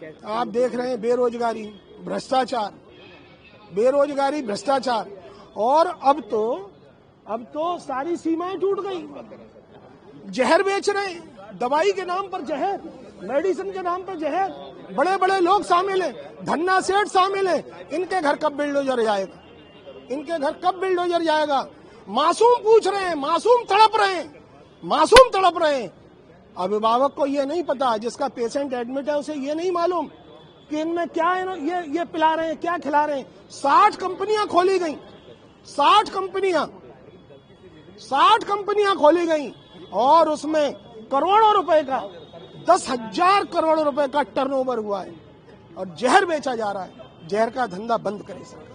आप देख रहे हैं बेरोजगारी, भ्रष्टाचार, बेरोजगारी, भ्रष्टाचार, और अब तो सारी सीमाएं टूट गई। जहर बेच रहे हैं, दवाई के नाम पर जहर, मेडिसिन के नाम पर जहर, बड़े बड़े लोग शामिल हैं, धन्ना सेठ शामिल हैं। इनके घर कब बिल्डोजर जाएगा? इनके घर कब बिल्डोजर जाएगा? मासूम पूछ रहे हैं, मासूम तड़प रहे हैं, मासूम तड़प रहे हैं। अभिभावक को ये नहीं पता, जिसका पेशेंट एडमिट है उसे ये नहीं मालूम कि इनमें क्या है, ये पिला रहे हैं, क्या खिला रहे हैं। 60 कंपनियां खोली गई, 60 कंपनियां खोली गई, और उसमें करोड़ों रुपए का, 10,000 करोड़ रुपए का टर्नओवर हुआ है, और जहर बेचा जा रहा है। जहर का धंधा बंद करे सरकार।